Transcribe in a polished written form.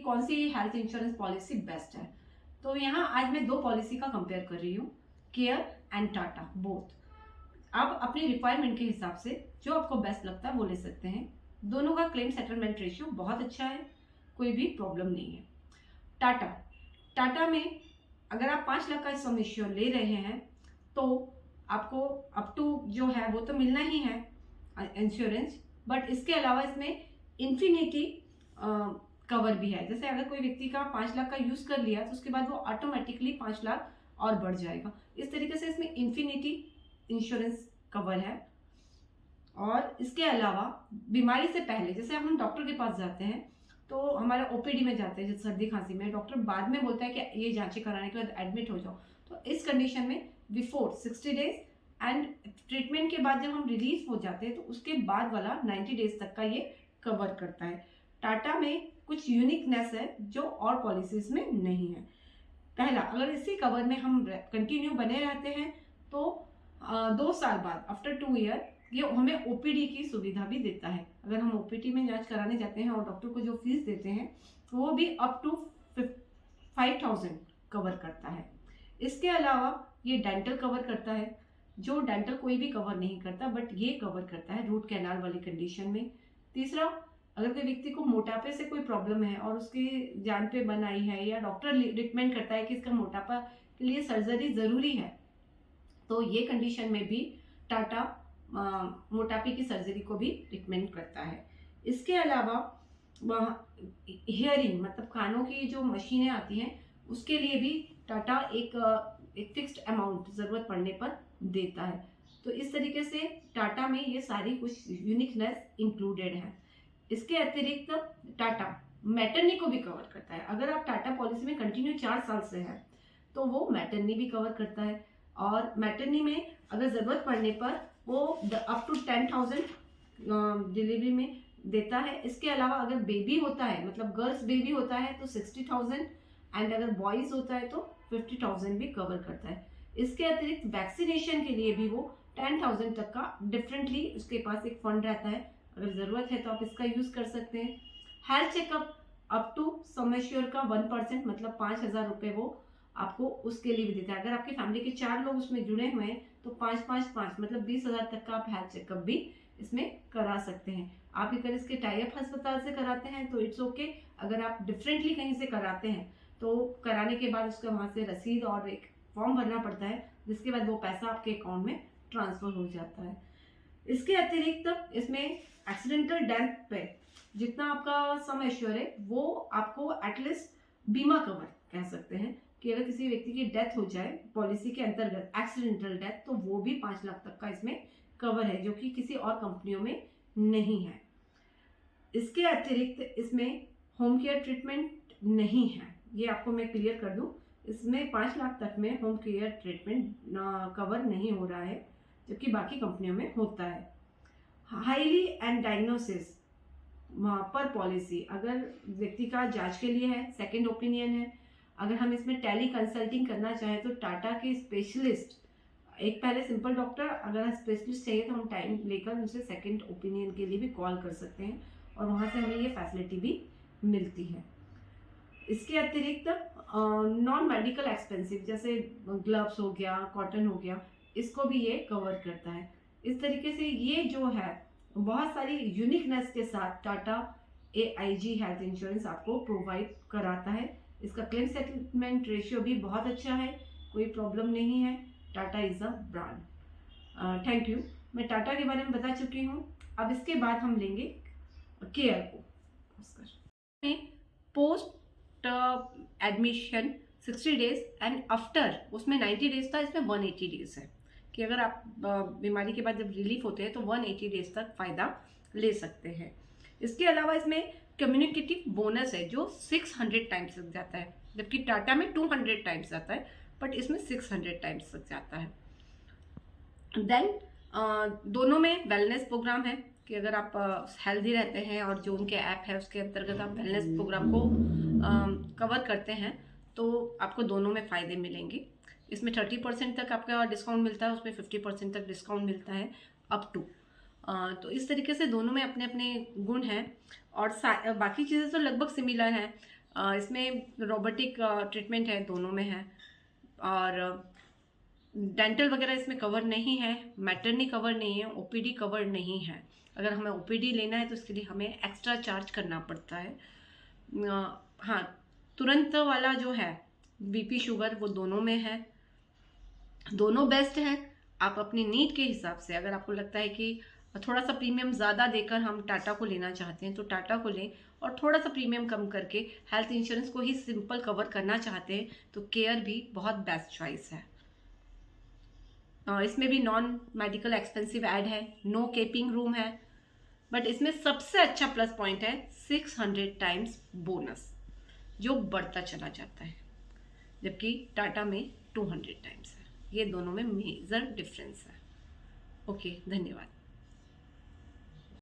कौन सी health insurance policy best है। तो यहाँ आज मैं दो पॉलिसी का कंपेयर कर रही हूँ, केयर एंड टाटा बोथ। आप अपनी रिक्वायरमेंट के हिसाब से जो आपको बेस्ट लगता है वो ले सकते हैं। दोनों का क्लेम सेटलमेंट रेशियो बहुत अच्छा है, कोई भी प्रॉब्लम नहीं है। टाटा में अगर आप 5 लाख का सम इंश्योर ले रहे हैं तो आपको अप टू जो है वो तो मिलना ही है इंश्योरेंस, बट इसके अलावा इसमें इन्फिनिटी कवर भी है। जैसे अगर कोई व्यक्ति का 5 लाख का यूज कर लिया तो उसके बाद वो ऑटोमेटिकली 5 लाख और बढ़ जाएगा। इस तरीके से इसमें इन्फिनिटी इंश्योरेंस कवर है। और इसके अलावा बीमारी से पहले जैसे हम डॉक्टर के पास जाते हैं तो हमारे ओपीडी में जाते हैं, जैसे सर्दी खांसी में डॉक्टर बाद में बोलता है कि ये जांचें कराने के बाद एडमिट हो जाओ, तो इस कंडीशन में बिफोर 60 डेज एंड ट्रीटमेंट के बाद जब हम रिलीज हो जाते हैं तो उसके बाद वाला 90 डेज तक का ये कवर करता है। टाटा में कुछ यूनिकनेस है जो और पॉलिसीज में नहीं है। पहला, अगर इसी कवर में हम कंटिन्यू बने रहते हैं तो 2 साल बाद आफ्टर 2 ईयर ये हमें ओपीडी की सुविधा भी देता है। अगर हम ओपीडी में जांच कराने जाते हैं और डॉक्टर को जो फीस देते हैं तो वो भी अप टू 5000 कवर करता है। इसके अलावा ये डेंटल कवर करता है, जो डेंटल कोई भी कवर नहीं करता बट ये कवर करता है रूट कैनाल वाली कंडीशन में। तीसरा, अगर कोई व्यक्ति को मोटापे से कोई प्रॉब्लम है और उसकी जान पे बन आई है या डॉक्टर रिकमेंड करता है कि इसका मोटापा के लिए सर्जरी जरूरी है, तो ये कंडीशन में भी टाटा मोटापे की सर्जरी को भी रिकमेंड करता है। इसके अलावा हियरिंग मतलब कानों की जो मशीनें आती हैं उसके लिए भी टाटा एक फिक्स्ड अमाउंट जरूरत पड़ने पर देता है। तो इस तरीके से टाटा में ये सारी कुछ यूनिकनेस इंक्लूडेड है। इसके अतिरिक्त टाटा मैटरनी को भी कवर करता है। अगर आप टाटा पॉलिसी में कंटिन्यू 4 साल से है तो वो मैटरनी भी कवर करता है, और मैटरनी में अगर जरूरत पड़ने पर वो अप टू 10,000 डिलीवरी में देता है। इसके अलावा अगर बेबी होता है मतलब गर्ल्स बेबी होता है तो 60,000 एंड अगर बॉयज होता है तो 50,000 भी कवर करता है। इसके अतिरिक्त वैक्सीनेशन के लिए भी वो 10,000 तक का डिफरेंटली उसके पास एक फंड रहता है, अगर जरूरत है तो आप इसका यूज कर सकते हैं। Health checkup up to sum assure का 1% मतलब 5,000 रुपए वो आपको उसके लिए भी देता है। अगर आपकी फैमिली के 4 लोग उसमें जुड़े हुए हैं तो 5-5-5 मतलब 20,000 तक का आप हेल्थ चेकअप भी इसमें करा सकते हैं। आप अगर इसके टाई अप अस्पताल से कराते हैं तो इट्स ओके। अगर आप डिफरेंटली कहीं से कराते हैं तो कराने के बाद उसका वहां से रसीद और एक फॉर्म भरना पड़ता है, जिसके बाद वो पैसा आपके अकाउंट में ट्रांसफर हो जाता है। इसके अतिरिक्त इसमें एक्सीडेंटल डेथ पे जितना आपका सम एश्योर है वो आपको एटलीस्ट बीमा कवर कह सकते हैं कि अगर किसी व्यक्ति की डेथ हो जाए पॉलिसी के अंतर्गत एक्सीडेंटल डेथ, तो वो भी 5 लाख तक का इसमें कवर है, जो कि किसी और कंपनियों में नहीं है। इसके अतिरिक्त इसमें होम केयर ट्रीटमेंट नहीं है, ये आपको मैं क्लियर कर दूं। इसमें 5 लाख तक में होम केयर ट्रीटमेंट कवर नहीं हो रहा है, जबकि बाकी कंपनियों में होता है। हाईली एंड डायग्नोसिस पर पॉलिसी अगर व्यक्ति का जांच के लिए है, सेकंड ओपिनियन है। अगर हम इसमें टेली कंसल्टिंग करना चाहें तो टाटा के स्पेशलिस्ट, एक पहले सिंपल डॉक्टर, अगर स्पेशलिस्ट चाहिए तो हम टाइम लेकर उनसे सेकंड ओपिनियन के लिए भी कॉल कर सकते हैं और वहां से हमें ये फैसिलिटी भी मिलती है। इसके अतिरिक्त नॉन मेडिकल एक्सपेंसिव जैसे ग्लव्स हो गया, कॉटन हो गया, इसको भी ये कवर करता है। इस तरीके से ये जो है बहुत सारी यूनिकनेस के साथ टाटा AIG हेल्थ इंश्योरेंस आपको प्रोवाइड कराता है। इसका क्लेम सेटलमेंट रेशियो भी बहुत अच्छा है, कोई प्रॉब्लम नहीं है। Tata is a brand. Thank you. मैं टाटा के बारे में बता चुकी हूँ। अब इसके बाद हम लेंगे केयर को। Post admission 60 days and after उसमें 90 डेज था, इसमें 180 डेज है कि अगर आप बीमारी के बाद जब रिलीफ होते हैं तो 180 डेज तक फायदा ले सकते हैं। इसके अलावा इसमें कम्युनिकेटिव बोनस है जो 600 टाइम्स तक जाता है, जबकि टाटा में 200 टाइम्स जाता है, बट इसमें 600 टाइम्स तक जाता है। देन दोनों में वेलनेस प्रोग्राम है कि अगर आप हेल्दी रहते हैं और जो उनके ऐप है उसके अंतर्गत आप वेलनेस प्रोग्राम को कवर करते हैं तो आपको दोनों में फ़ायदे मिलेंगे। इसमें 30% तक आपका डिस्काउंट मिलता है, उसमें 50% तक डिस्काउंट मिलता है अप टू। तो इस तरीके से दोनों में अपने अपने गुण हैं और बाकी चीज़ें तो लगभग सिमिलर हैं। इसमें रोबोटिक ट्रीटमेंट है, दोनों में है, और डेंटल वगैरह इसमें कवर नहीं है, मैटरनी कवर नहीं है, ओपीडी कवर नहीं है। अगर हमें ओपीडी लेना है तो इसके लिए हमें एक्स्ट्रा चार्ज करना पड़ता है। हाँ, तुरंत वाला जो है बीपी शुगर वो दोनों में है, दोनों बेस्ट है। आप अपनी नीड के हिसाब से, अगर आपको लगता है कि थोड़ा सा प्रीमियम ज़्यादा देकर हम टाटा को लेना चाहते हैं तो टाटा को लें, और थोड़ा सा प्रीमियम कम करके हेल्थ इंश्योरेंस को ही सिंपल कवर करना चाहते हैं तो केयर भी बहुत बेस्ट चॉइस है। इसमें भी नॉन मेडिकल एक्सपेंसिव ऐड है, नो केपिंग रूम है, बट इसमें सबसे अच्छा प्लस पॉइंट है 600 टाइम्स बोनस जो बढ़ता चला जाता है, जबकि टाटा में 200 टाइम्स है। ये दोनों में मेजर डिफरेंस है। ओके, धन्यवाद।